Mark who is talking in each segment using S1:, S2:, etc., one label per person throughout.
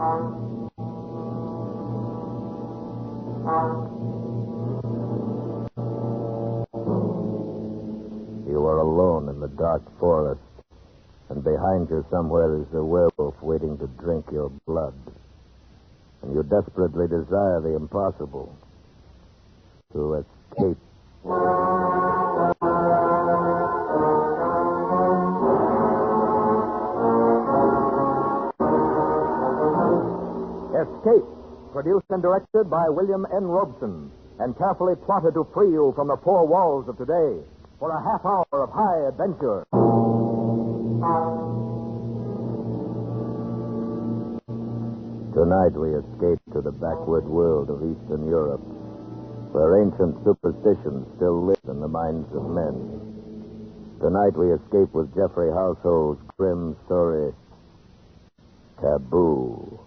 S1: You are alone in the dark forest, and behind you somewhere is a werewolf waiting to drink your blood. And you desperately desire the impossible, to escape.
S2: Escape, produced and directed by William N. Robeson, and carefully plotted to free you from the four walls of today for a half hour of high adventure.
S1: Tonight we escape to the backward world of Eastern Europe, where ancient superstitions still live in the minds of men. Tonight we escape with Geoffrey Household's grim story, Taboo.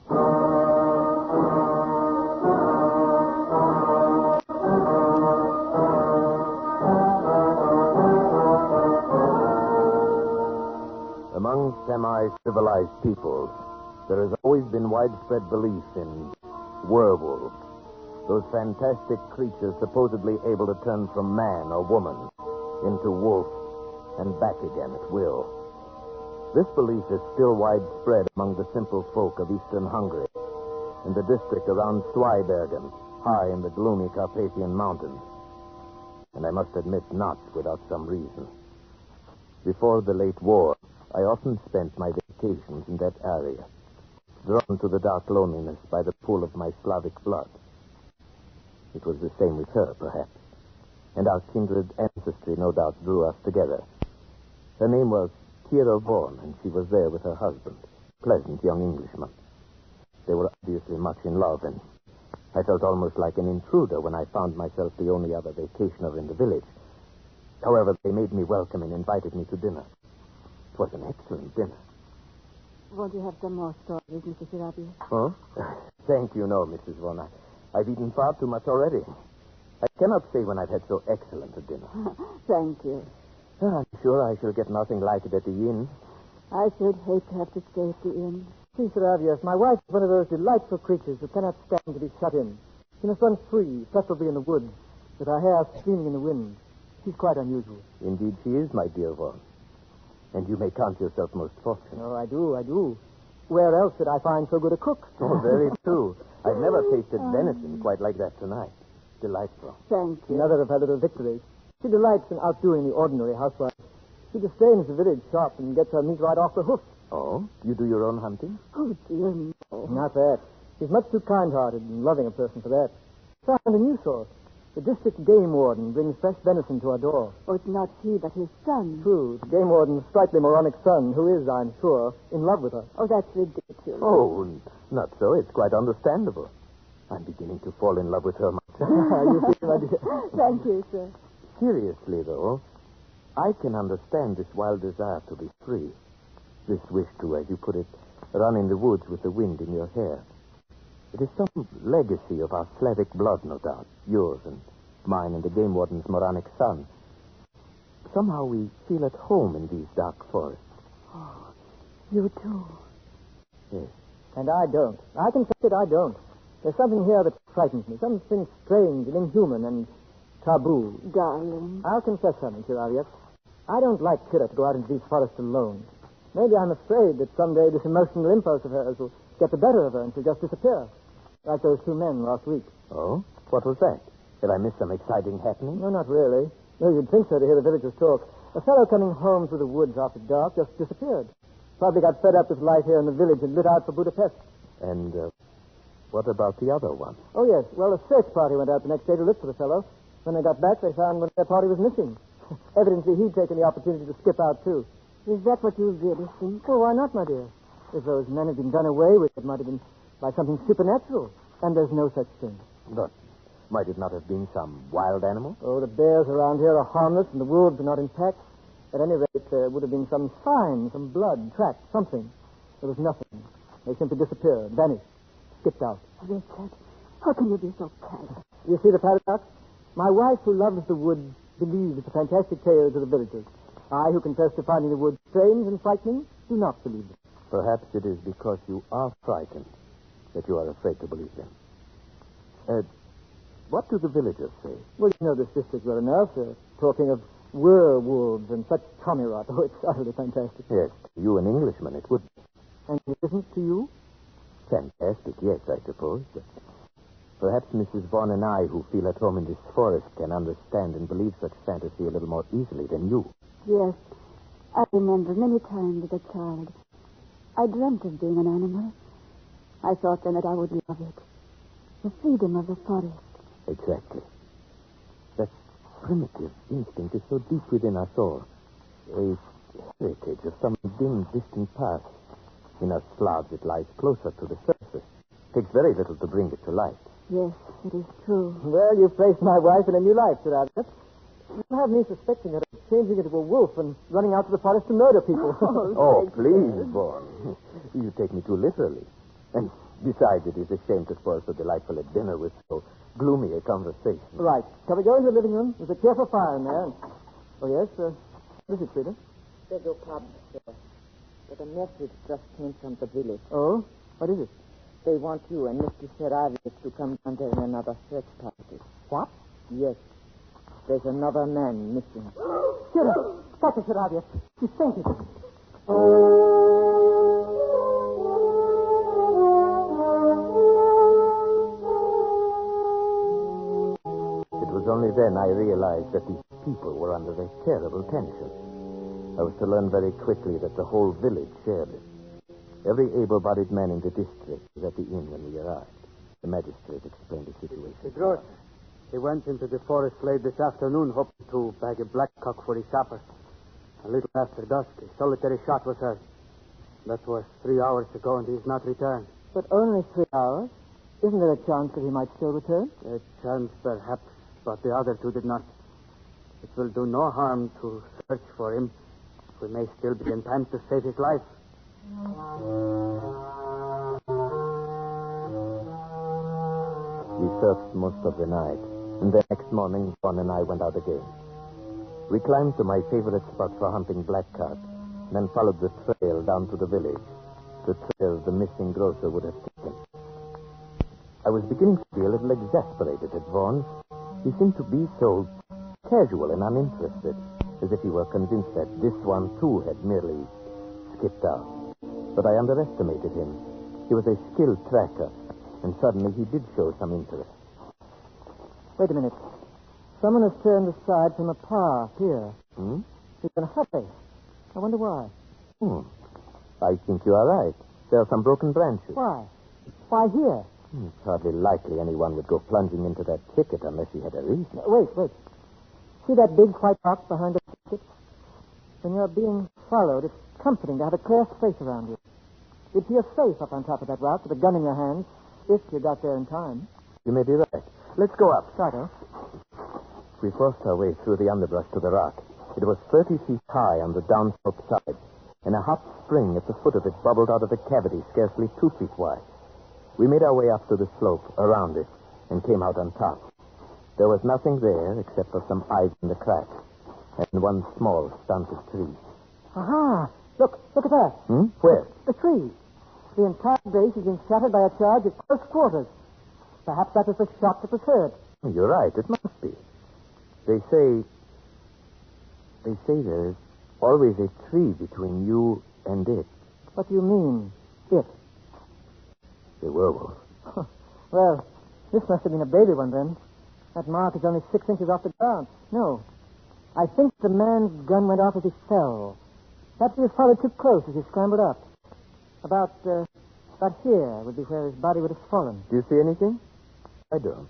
S3: Among semi-civilized peoples, there has always been widespread belief in werewolves, those fantastic creatures supposedly able to turn from man or woman into wolf and back again at will. This belief is still widespread among the simple folk of eastern Hungary, in the district around Zweibergen, high in the gloomy Carpathian Mountains. And I must admit, not without some reason. Before the late war, I often spent my vacations in that area, drawn to the dark loneliness by the pool of my Slavic blood. It was the same with her, perhaps, and our kindred ancestry no doubt drew us together. Her name was Kira Vaughan, and she was there with her husband, pleasant young Englishman. They were obviously much in love, and I felt almost like an intruder when I found myself the only other vacationer in the village. However, they made me welcome and invited me to dinner. It was an excellent dinner.
S4: Won't you have some more stories, Mr. Sirabia?
S3: Oh? Thank you, no, Mrs. Vaughan. I've eaten far too much already. I cannot say when I've had so excellent a dinner.
S4: Thank you.
S3: I'm sure I shall get nothing like it at the inn.
S4: I should hate to have to stay at the inn.
S2: See, Sir my wife is one of those delightful creatures who cannot stand to be shut in. She must run free, preferably in the woods, with her hair streaming in the wind. She's quite unusual.
S3: Indeed she is, my dear Vaughan. And you may count yourself most fortunate.
S2: Oh, I do. Where else did I find so good a cook?
S3: Oh, very true. I've never tasted venison quite like that tonight. Delightful.
S4: Thank you.
S2: Another of her little victories. She delights in outdoing the ordinary housewife. She disdains the village shop and gets her meat right off the hoof.
S3: Oh? You do your own hunting?
S4: Oh, dear no.
S2: Not that. She's much too kind-hearted and loving a person for that. Found a new source. The district game warden brings fresh venison to our door.
S4: Oh, it's not he, but his son.
S2: True. The game warden's slightly moronic son, who is, I'm sure, in love with her.
S4: Oh, that's ridiculous.
S3: Oh, not so. It's quite understandable. I'm beginning to fall in love with her myself.
S2: You see, my dear.
S4: Thank you, sir.
S3: Seriously, though, I can understand this wild desire to be free. This wish to, as you put it, run in the woods with the wind in your hair. It is some legacy of our Slavic blood, no doubt. Yours and mine and the game warden's moronic son. Somehow we feel at home in these dark forests.
S4: Oh, you too.
S3: Yes.
S2: And I don't. I confess it, I don't. There's something here that frightens me. Something strange and inhuman and taboo.
S4: Darling.
S2: I'll confess something, Sir. I don't like Kira to go out into these forests alone. Maybe I'm afraid that someday this emotional impulse of hers will get the better of her and she'll just disappear. Like those two men last week.
S3: Oh? What was that? Did I miss some exciting happening?
S2: No, not really. No, you'd think so to hear the villagers talk. A fellow coming home through the woods after dark just disappeared. Probably got fed up with life here in the village and lit out for Budapest.
S3: And what about the other one?
S2: Oh, yes. Well, a search party went out the next day to look for the fellow. When they got back, they found one of their party was missing. Evidently, he'd taken the opportunity to skip out, too.
S4: Is that what you really think?
S2: Oh, why not, my dear? If those men had been done away with, it might have been by something supernatural. And there's no such thing.
S3: But might it not have been some wild animal?
S2: Oh, the bears around here are harmless and the wolves are not in packs. At any rate, there would have been some sign, some blood, tracks, something. There was nothing. They simply disappeared, vanished, skipped out.
S4: Richard, how can you be so careless?
S2: You see the paradox? My wife, who loves the woods, believes the fantastic tales of the villagers. I, who confess to finding the woods strange and frightening, do not believe them.
S3: Perhaps it is because you are frightened that you are afraid to believe them. What do the villagers say?
S2: Well, you know the sisters well enough. Talking of werewolves and such tommy rot. Oh, it's utterly fantastic.
S3: Yes, to you, an Englishman, it would be.
S2: And it isn't to you?
S3: Fantastic, yes, I suppose. But perhaps Mrs. Vaughn and I, who feel at home in this forest, can understand and believe such fantasy a little more easily than you.
S4: Yes. I remember many times as a child. I dreamt of being an animal. I thought then that I would love it. The freedom of the forest.
S3: Exactly. That primitive instinct is so deep within us all. A heritage of some dim, distant past. In us Slavs, it lies closer to the surface. It takes very little to bring it to light.
S4: Yes, it is true.
S2: Well, you've placed my wife in a new light, Sir Albert. You have me suspecting her of changing into a wolf and running out to the forest to murder people.
S3: Oh, please, Vaughn. You take me too literally. And besides, it is a shame to spoil so delightful a dinner with so gloomy a conversation.
S2: Right. Shall we go into the living room? There's a cheerful fire in there. Oh, yes, this is Frida.
S5: Beg your pardon, sir. But a message just came from the village.
S2: Oh? What is it?
S5: They want you and Mr. Seravius to come down there in another search party.
S2: What?
S5: Yes. There's another man missing.
S2: Kira! Dr. Seravius. She's fainted.
S3: It was only then I realized that these people were under a terrible tension. I was to learn very quickly that the whole village shared it. Every able-bodied man in the district was at the inn when we arrived. The magistrate explained the situation.
S6: The grocer. He went into the forest late this afternoon, hoping to bag a blackcock for his supper. A little after dusk, a solitary shot was heard. That was 3 hours ago, and he's not returned.
S2: But only 3 hours? Isn't there a chance that he might still return?
S6: A chance, perhaps, but the other two did not. It will do no harm to search for him. We may still be in time to save his life.
S3: We searched most of the night, and the next morning, Vaughn and I went out again. We climbed to my favorite spot for hunting blackcock, and then followed the trail down to the village, the trail the missing grocer would have taken. I was beginning to be a little exasperated at Vaughn. He seemed to be so casual and uninterested, as if he were convinced that this one, too, had merely skipped out. But I underestimated him. He was a skilled tracker, and suddenly he did show some interest.
S2: Wait a minute. Someone has turned aside from a path here.
S3: Hmm?
S2: He's in a hurry. I wonder why.
S3: I think you are right. There are some broken branches.
S2: Why? Why here?
S3: It's hardly likely anyone would go plunging into that thicket unless he had a reason.
S2: Wait. See that big white rock behind the thicket? When you're being followed, it's comforting to have a clear space around you. You'd feel safe up on top of that rock with a gun in your hands, if you got there in time.
S3: You may be right. Let's go up.
S2: Righto.
S3: We forced our way through the underbrush to the rock. It was 30 feet high on the downslope side, and a hot spring at the foot of it bubbled out of a cavity scarcely 2 feet wide. We made our way up to the slope, around it, and came out on top. There was nothing there except for some ivy in the cracks, and one small stunted tree.
S2: Aha! Look at that.
S3: Where?
S2: The tree. The entire base has been shattered by a charge at close quarters. Perhaps that was the shot that was heard.
S3: You're right, it must be. They say there's always a tree between you and it.
S2: What do you mean, it?
S3: The werewolf.
S2: Well, this must have been a baby one then. That mark is only 6 inches off the ground. No. I think the man's gun went off as he fell. Perhaps he was followed too close as he scrambled up. About here would be where his body would have fallen.
S3: Do you see anything? I don't.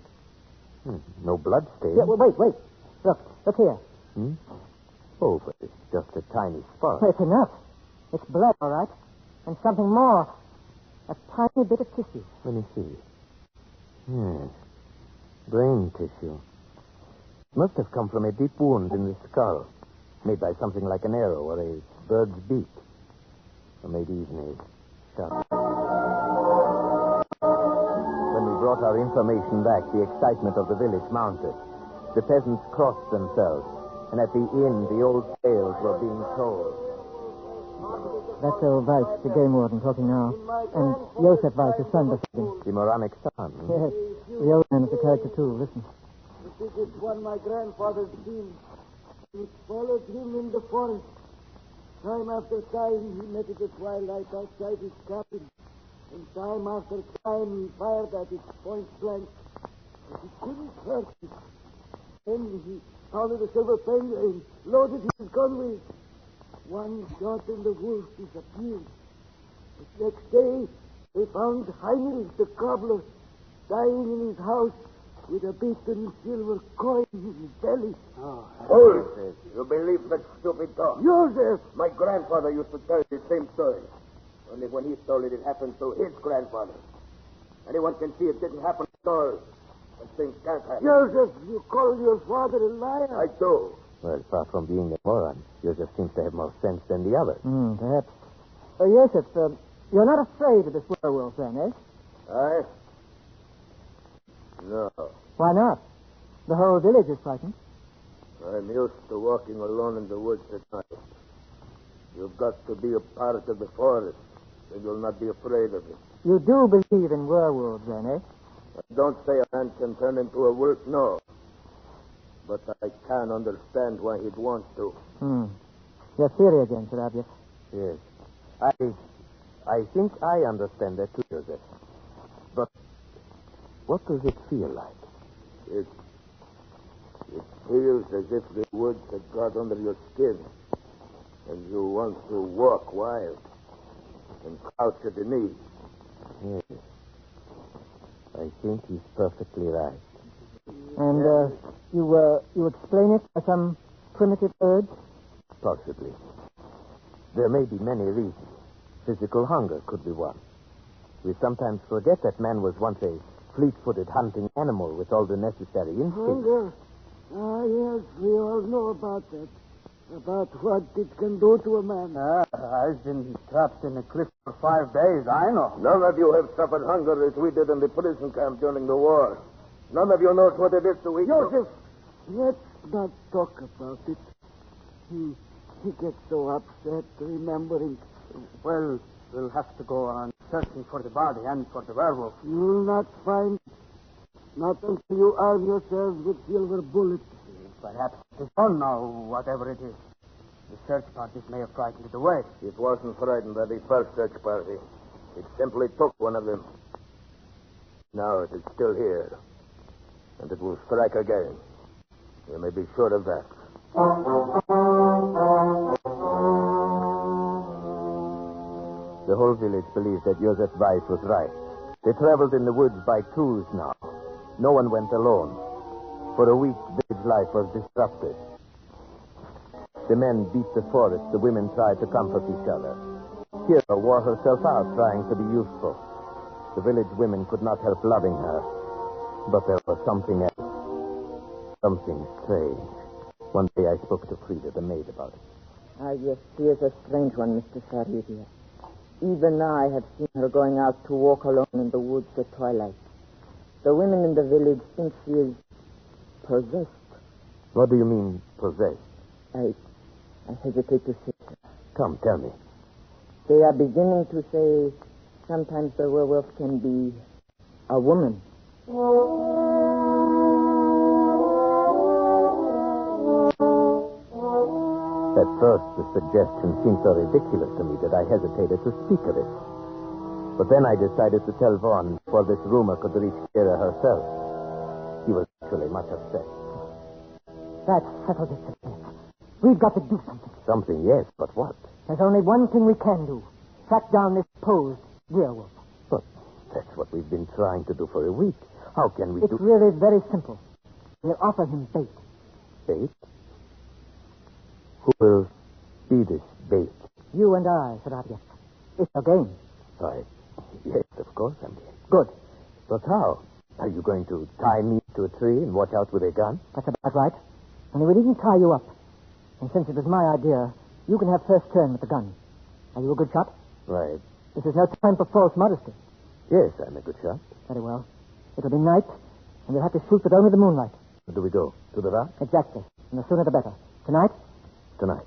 S3: No blood stain.
S2: Yeah, well, wait. Look here.
S3: Oh, but it's just a tiny spot.
S2: It's enough. It's blood, all right. And something more. A tiny bit of tissue.
S3: Let me see. Yes. Brain tissue. Must have come from a deep wound in the skull, made by something like an arrow or a bird's beak. Or maybe even a shot. When we brought our information back, the excitement of the village mounted. The peasants crossed themselves, and at the inn, the old tales were being told.
S2: That's old Weiss, the game warden, talking now. And Joseph Weiss, his son, beside
S3: The moronic son.
S2: Yes. The old man is a character, too. Listen.
S7: The ticket won my grandfather's team. It followed him in the forest. Time after time, he met at the twilight outside his cabin. And time after time, he fired at it point blank. But he couldn't hurt it. Then he pounded a silver finger and loaded his gun with it. One shot and the wolf disappeared. The next day, they found Heinrich the cobbler dying in his house with a beaten silver coin in his belly.
S1: Hold! You believe that stupid talk?
S7: Joseph!
S1: My grandfather used to tell the same story. Only when he told it, it happened to his grandfather. Anyone can see it didn't happen at all. And things can't happen.
S7: Joseph, you call your father a liar?
S1: I do.
S3: Well, far from being a moron, Joseph seems to have more sense than the others.
S2: Perhaps. Joseph, you're not afraid of this werewolf, then, eh?
S1: No.
S2: Why not? The whole village is frightened.
S1: I'm used to walking alone in the woods at night. You've got to be a part of the forest, and you'll not be afraid of it.
S2: You do believe in werewolves, then, eh?
S1: Don't say a man can turn into a wolf, no. But I can understand why he'd want to.
S2: Your theory again, Sir Abius.
S3: Yes. I think I understand that too, Joseph. But what does it feel like?
S1: It feels as if the woods had got under your skin, and you want to walk wild and crouch at the knee.
S3: Yes. I think he's perfectly right.
S2: And you explain it by some primitive urge?
S3: Possibly. There may be many reasons. Physical hunger could be one. We sometimes forget that man was once a fleet-footed hunting animal with all the necessary instincts.
S7: Hunger? Yes, we all know about that. About what it can do to a man.
S6: I've been trapped in a cliff for 5 days, I know.
S1: None of you have suffered hunger as we did in the prison camp during the war. None of you knows what it is to eat.
S7: Joseph, let's not talk about it. He gets so upset remembering.
S6: Well, we'll have to go on searching for the body and for the werewolf.
S7: You'll not find it. Not until you arm yourselves with silver bullets.
S6: Perhaps it is gone now, whatever it is. The search parties may have frightened it away.
S1: It wasn't frightened by the first search party. It simply took one of them. Now it is still here. And it will strike again. You may be sure of that.
S3: The whole village believed that Joseph Weiss was right. They traveled in the woods by twos now. No one went alone. For a week, village life was disrupted. The men beat the forest. The women tried to comfort each other. Kira wore herself out trying to be useful. The village women could not help loving her. But there was something else. Something strange. One day I spoke to Frida, the maid, about it.
S5: Yes, she is a strange one, Mr. Sarabia. Even I have seen her going out to walk alone in the woods at twilight. The women in the village think she is possessed.
S3: What do you mean, possessed?
S5: I hesitate to say.
S3: Come, tell me.
S5: They are beginning to say sometimes the werewolf can be a woman.
S3: At first, the suggestion seemed so ridiculous to me that I hesitated to speak of it. But then I decided to tell Vaughn before this rumor could reach Kira herself. She was actually much upset.
S2: That settles it, Sir. We've got to do something.
S3: Something, yes, but what?
S2: There's only one thing we can do. Track down this posed werewolf.
S3: But that's what we've been trying to do for a week. How can we
S2: It's
S3: do...
S2: really very simple. We'll offer him bait.
S3: Bait? Who will be this bait?
S2: You and I, Sir Abius. It's a game.
S3: Why, yes, of course I'm here.
S2: Good.
S3: But how? Are you going to tie me to a tree and watch out with a gun?
S2: That's about right. Only we needn't tie you up. And since it was my idea, you can have first turn with the gun. Are you a good shot?
S3: Right.
S2: This is no time for false modesty.
S3: Yes, I'm a good shot.
S2: Very well. It'll be night, and we'll have to shoot with only the moonlight.
S3: Where do we go? To the rock?
S2: Exactly. And the sooner the better. Tonight?
S3: Tonight.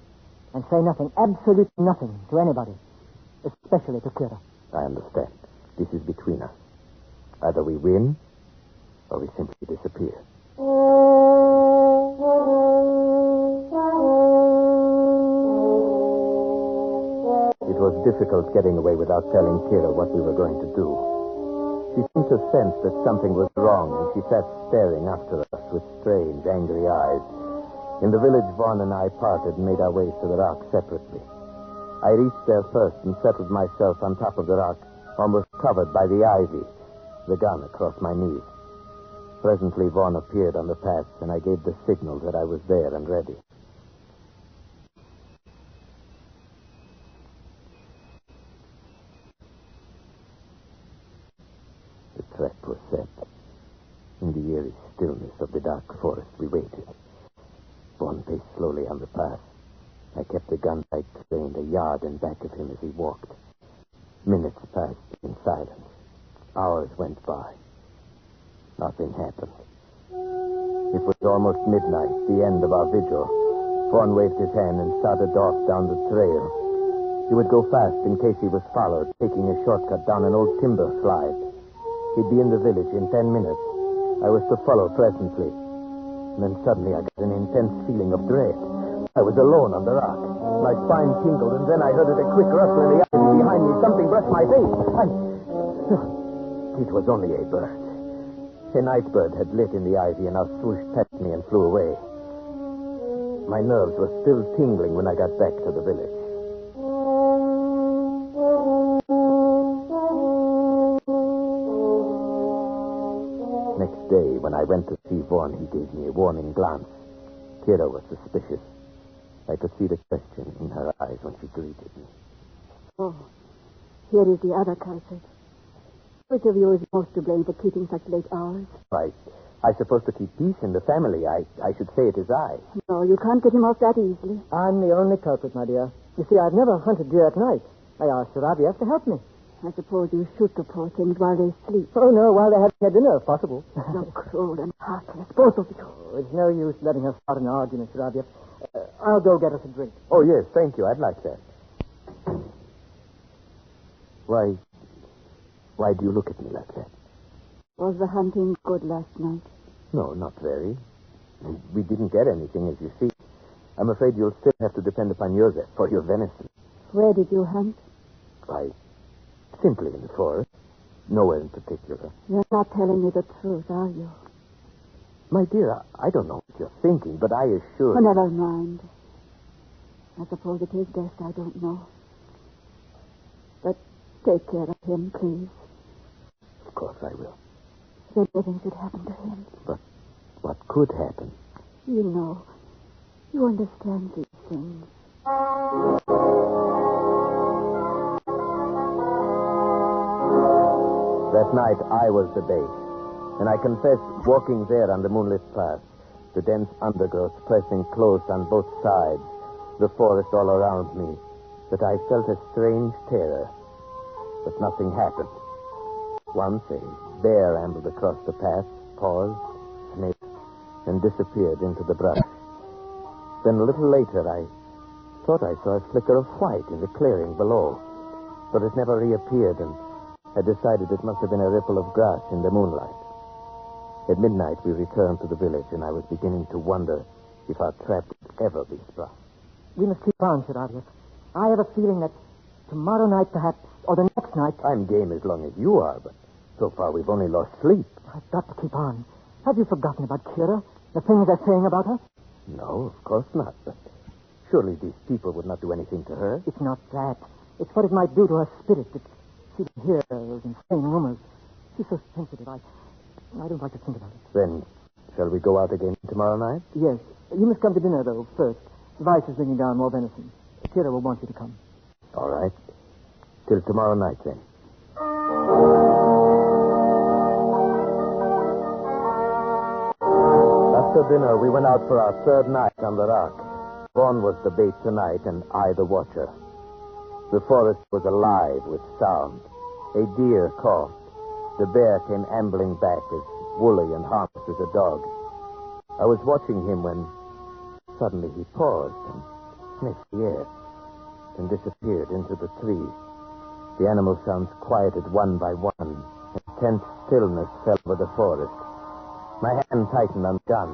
S2: And say nothing, absolutely nothing, to anybody. Especially to Kira.
S3: I understand. This is between us. Either we win, or we simply disappear. It was difficult getting away without telling Kira what we were going to do. She seemed to sense that something was wrong, and she sat staring after us with strange, angry eyes. In the village, Vaughn and I parted and made our ways to the rock separately. I reached there first and settled myself on top of the rock, almost covered by the ivy, the gun across my knees. Presently, Vaughn appeared on the path, and I gave the signal that I was there and ready. The trap was set. In the eerie stillness of the dark forest, we waited. Vaughn paced slowly on the path. I kept the gun tight trained a yard in back of him as he walked. Minutes passed in silence. Hours went by. Nothing happened. It was almost midnight, the end of our vigil. Vaughn waved his hand and started off down the trail. He would go fast in case he was followed, taking a shortcut down an old timber slide. He'd be in the village in 10 minutes. I was to follow presently. And then suddenly I got an intense feeling of dread. I was alone on the rock. My spine tingled, and then I heard a quick rustle in the ivy behind me. Something brushed my face. It was only a bird. A night bird had lit in the ivy and now swooshed past me and flew away. My nerves were still tingling when I got back to the village. Next day, when I went to see Vaughn, he gave me a warning glance. Kira was suspicious. I could see the question in her eyes when she greeted me.
S4: Oh, here is the other culprit. Which of you is most to blame for keeping such late hours?
S3: I'm supposed to keep peace in the family. I should say it is I.
S4: No, you can't get him off that easily.
S2: I'm the only culprit, my dear. You see, I've never hunted deer at night. I asked Sarabiev to help me.
S4: I suppose you shoot the poor things while they sleep.
S2: Oh, no, while they have their dinner, if possible.
S4: So cruel and heartless, both of you.
S2: Oh, it's no use letting her start an argument, Sarabiev. I'll go get us a drink.
S3: Oh, yes, thank you. I'd like that. Why do you look at me like that?
S4: Was the hunting good last night?
S3: No, not very. We didn't get anything, as you see. I'm afraid you'll still have to depend upon for your venison.
S4: Where did you hunt?
S3: Simply in the forest. Nowhere in particular.
S4: You're not telling me the truth, are you?
S3: My dear, I don't know what you're thinking, but I assure
S4: Oh,
S3: you...
S4: never mind. I suppose it is best I don't know. But take care of him, please.
S3: Of course I will.
S4: If anything should happen to him.
S3: But what could happen?
S4: You know. You understand these things.
S3: That night, I was the bait. And I confess, walking there on the moonlit path, the dense undergrowth pressing close on both sides, the forest all around me, that I felt a strange terror. But nothing happened. Once a bear ambled across the path, paused, sniffed, and disappeared into the brush. Then a little later, I thought I saw a flicker of white in the clearing below. But it never reappeared, and I decided it must have been a ripple of grass in the moonlight. At midnight, we returned to the village, and I was beginning to wonder if our trap would ever be sprung.
S2: We must keep on, Sarabiev. I have a feeling that tomorrow night, perhaps, or the next night...
S3: I'm game as long as you are, but so far we've only lost sleep.
S2: I've got to keep on. Have you forgotten about Kira? The things they're saying about her?
S3: No, of course not, but surely these people would not do anything to her.
S2: It's not that. It's what it might do to her spirit that she would hear those insane rumors. She's so sensitive. I don't like to think about it.
S3: Then, shall we go out again tomorrow night?
S2: Yes. You must come to dinner, though, first. Vice is bringing down more venison. Kira will want you to come.
S3: All right. Till tomorrow night, then. After dinner, we went out for our third night on the rock. Vaughn was the bait tonight, and I the watcher. The forest was alive with sound. A deer coughed. The bear came ambling back as woolly and harmless as a dog. I was watching him when suddenly he paused and sniffed the air, then disappeared into the trees. The animal sounds quieted one by one, and tense stillness fell over the forest. My hand tightened on the gun,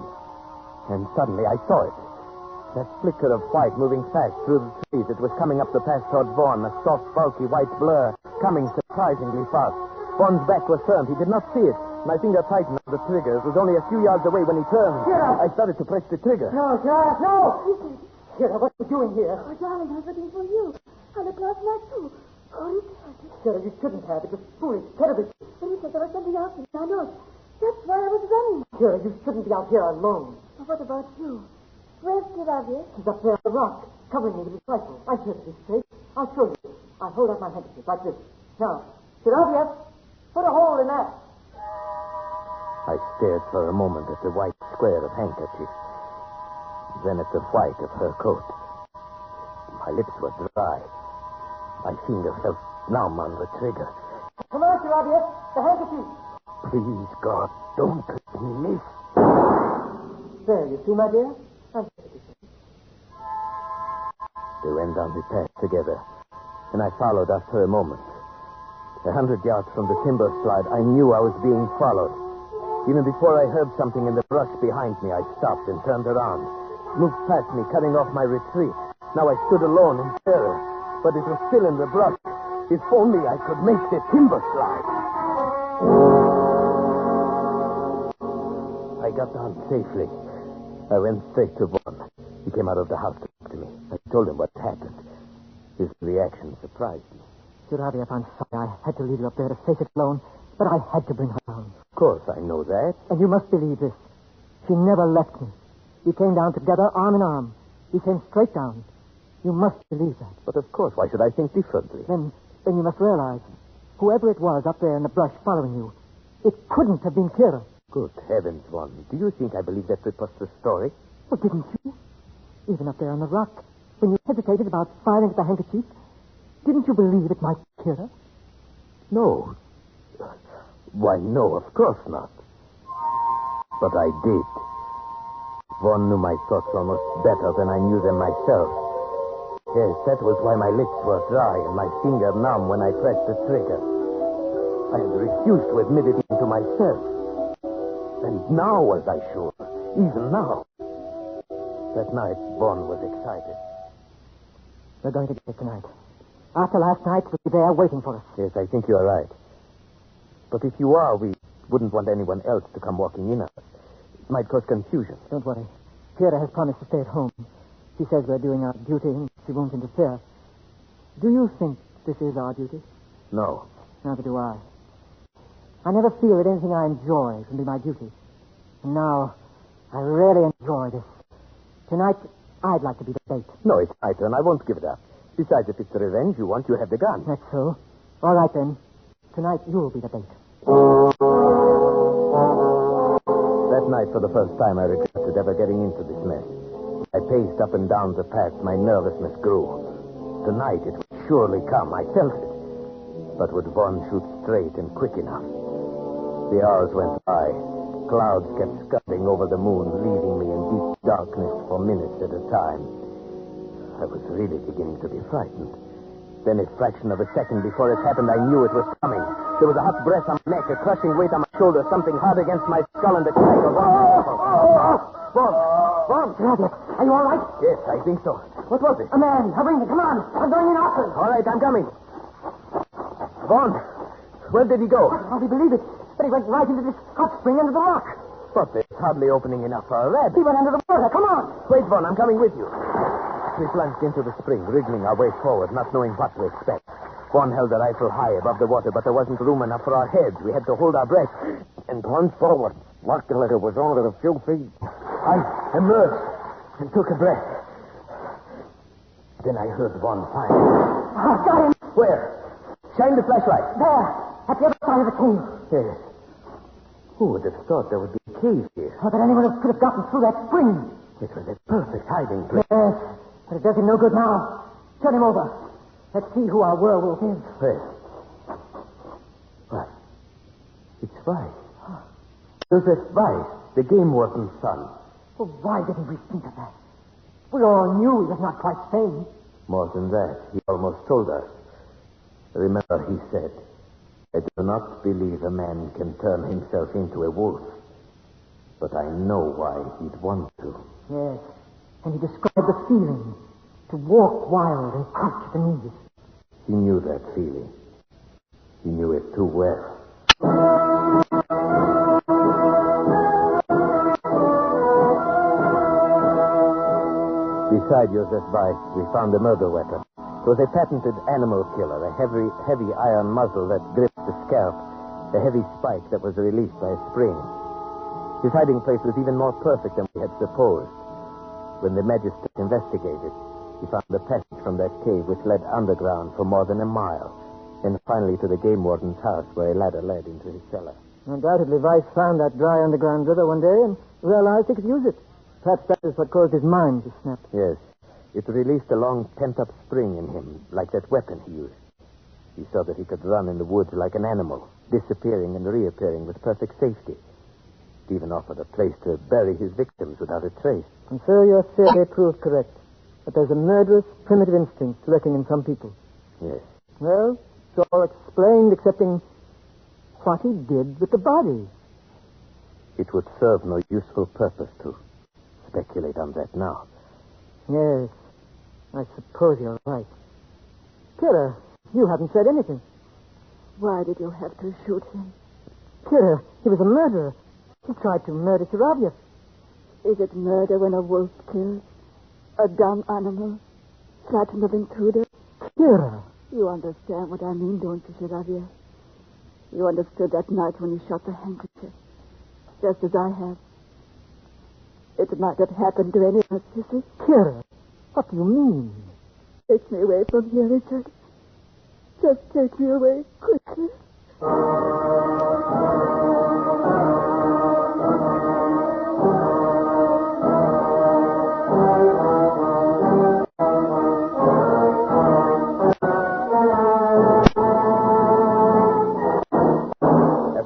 S3: and suddenly I saw it. That flicker of white moving fast through the trees. It was coming up the path toward Vaughn, a soft, bulky white blur, coming surprisingly fast. Vaughn's back was turned. He did not see it. My finger tightened on the trigger. It was only a few yards away when he turned.
S2: Kira!
S3: I started to press the trigger.
S2: No, Kira, no! Kira, what are you doing here?
S4: Oh, darling, I was looking for you. I looked last night, too. Oh, you can't.
S2: Kira, you shouldn't have. It was foolish, terrible.
S4: But you said there was something else in my nose. That's why I was running.
S2: Kira, you shouldn't be out here alone.
S4: Well, what about you? Where's Taboo?
S2: She's up there on the rock, covering me with his rifle. I'm here to be straight. I'll show you. I'll hold out my handkerchief like this. Now, Taboo, put a hole in that.
S3: I stared for a moment at the white square of handkerchief, then at the white of her coat. My lips were dry. My finger felt numb on the trigger.
S2: Come on, Taboo, the handkerchief.
S3: Please, God, don't let me miss.
S2: There, you see, my dear?
S3: We went down the path together, and I followed after a moment. 100 yards from the timber slide, I knew I was being followed. Even before I heard something in the brush behind me, I stopped and turned around. It moved past me, cutting off my retreat. Now I stood alone in terror, but it was still in the brush. If only I could make the timber slide. I got down safely. I went straight to Vaughn. He came out of the house to talk to me. I told him what happened. His reaction surprised me.
S2: Taboo, I'm sorry I had to leave you up there to face it alone, but I had to bring her down.
S3: Of course, I know that.
S2: And you must believe this. She never left me. We came down together, arm in arm. We came straight down. You must believe that.
S3: But of course, why should I think differently?
S2: Then you must realize, whoever it was up there in the brush following you, it couldn't have been Kira.
S3: Good heavens, Vaughn. Do you think I believe that preposterous story?
S2: Well, didn't you? Even up there on the rock, when you hesitated about firing at the handkerchief, didn't you believe it might be Kira?
S3: No. Why, no, of course not. But I did. Vaughn knew my thoughts almost better than I knew them myself. Yes, that was why my lips were dry and my finger numb when I pressed the trigger. I had refused to admit it even to myself. And now was I sure, even now. That night, Vaughn was excited.
S2: We're going to get it tonight. After last night, we'll be there waiting for us.
S3: Yes, I think you're right. But if you are, we wouldn't want anyone else to come walking in on us. It might cause confusion.
S2: Don't worry. Kira has promised to stay at home. She says we're doing our duty and she won't interfere. Do you think this is our duty?
S3: No.
S2: Neither do I. I never feel that anything I enjoy can be my duty. And now, I really enjoy this. Tonight, I'd like to be the bait.
S3: No, it's my turn. I won't give it up. Besides, if it's the revenge you want, you have the gun.
S2: That's so. All right, then. Tonight, you'll be the bait.
S3: That night, for the first time, I regretted ever getting into this mess. I paced up and down the path. My nervousness grew. Tonight, it would surely come. I felt it. But would Vaughn shoot straight and quick enough? The hours went by. Clouds kept scudding over the moon, leaving me in deep darkness for minutes at a time. I was really beginning to be frightened. Then a fraction of a second before it happened, I knew it was coming. There was a hot breath on my neck, a crushing weight on my shoulder, something hard against my skull, and a crack of... Vaughn!
S2: Taboo, are you all right?
S3: Yes, I think so. What was it?
S2: A man, hurry, come on. I'm going in after him.
S3: All right, I'm coming. Vaughn, where did he go?
S2: I can hardly believe it. But he went right into this hot spring under the rock.
S3: But there's hardly opening enough for a rabbit.
S2: He went under the water. Come on.
S3: Wait, Vaughn, I'm coming with you. We plunged into the spring, wriggling our way forward, not knowing what to expect. Vaughn held the rifle high above the water, but there wasn't room enough for our heads. We had to hold our breath and plunge forward. Luckily, it was only a few feet. I emerged and took a breath. Then I heard Vaughn fire.
S2: Oh, got him.
S3: Where? Shine the flashlight.
S2: There, at the other side of the cave.
S3: Yes. Who would have thought there would be a cave here?
S2: Or that anyone else could have gotten through that spring.
S3: It was a perfect hiding place.
S2: Yes, but it does him no good now. Turn him over. Let's see who our werewolf is.
S3: Where? What? It's Vice. Joseph Vice, the game warden's son.
S2: Well, why didn't we think of that? We all knew he was not quite sane.
S3: More than that, he almost told us. Remember, he said, I do not believe a man can turn himself into a wolf. But I know why he'd want to.
S2: Yes, and he described the feeling to walk wild and crouch at the knees.
S3: He knew that feeling. He knew it too well. Beside Joseph's bike, we found a murder weapon. It was a patented animal killer, a heavy iron muzzle that gripped the scalp, a heavy spike that was released by a spring. His hiding place was even more perfect than we had supposed. When the magistrate investigated, he found the passage from that cave which led underground for more than a mile, and finally to the game warden's house where a ladder led into his cellar.
S2: Undoubtedly, Weiss found that dry underground river one day and realized he could use it. Perhaps that is what caused his mind to snap.
S3: Yes. It released a long pent-up spring in him, like that weapon he used. He saw that he could run in the woods like an animal, disappearing and reappearing with perfect safety. He even offered a place to bury his victims without a trace.
S2: And so your theory proved correct, that there's a murderous, primitive instinct lurking in some people.
S3: Yes.
S2: Well, it's all explained excepting what he did with the body.
S3: It would serve no useful purpose to speculate on that now.
S2: Yes, I suppose you're right. Kira, you haven't said anything.
S4: Why did you have to shoot him?
S2: Kira, he was a murderer. He tried to murder Shiravyev.
S4: Is it murder when a wolf kills? A dumb animal? Flatten of intruder?
S2: Kira!
S4: You understand what I mean, don't you, Shiravyev? You understood that night when you shot the handkerchief. Just as I have. It might have happened to any of us, Sissy.
S2: Kira, what do you mean?
S4: Take me away from here, Richard. Just take me away quickly.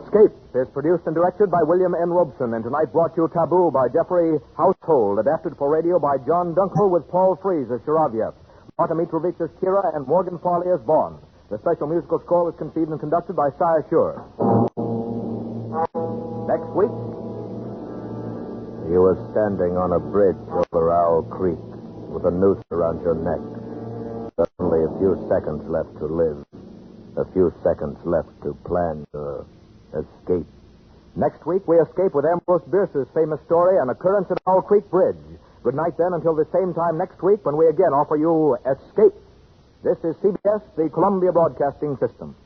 S8: Escape is produced and directed by William N. Robeson, and tonight brought you Taboo by Jeffrey Household, adapted for radio by John Dunkel with Paul Frees as Shiravyev, Marta Mitrovic as Kira, and Morgan Farley as Bond. The special musical score was conceived and conducted by Cy Shure. Next week,
S1: you were standing on a bridge over Owl Creek with a noose around your neck. There's only a few seconds left to live. A few seconds left to plan your escape.
S8: Next week, we escape with Ambrose Bierce's famous story, An Occurrence at Owl Creek Bridge. Good night, then, until the same time next week when we again offer you Escape. This is CBS, the Columbia Broadcasting System.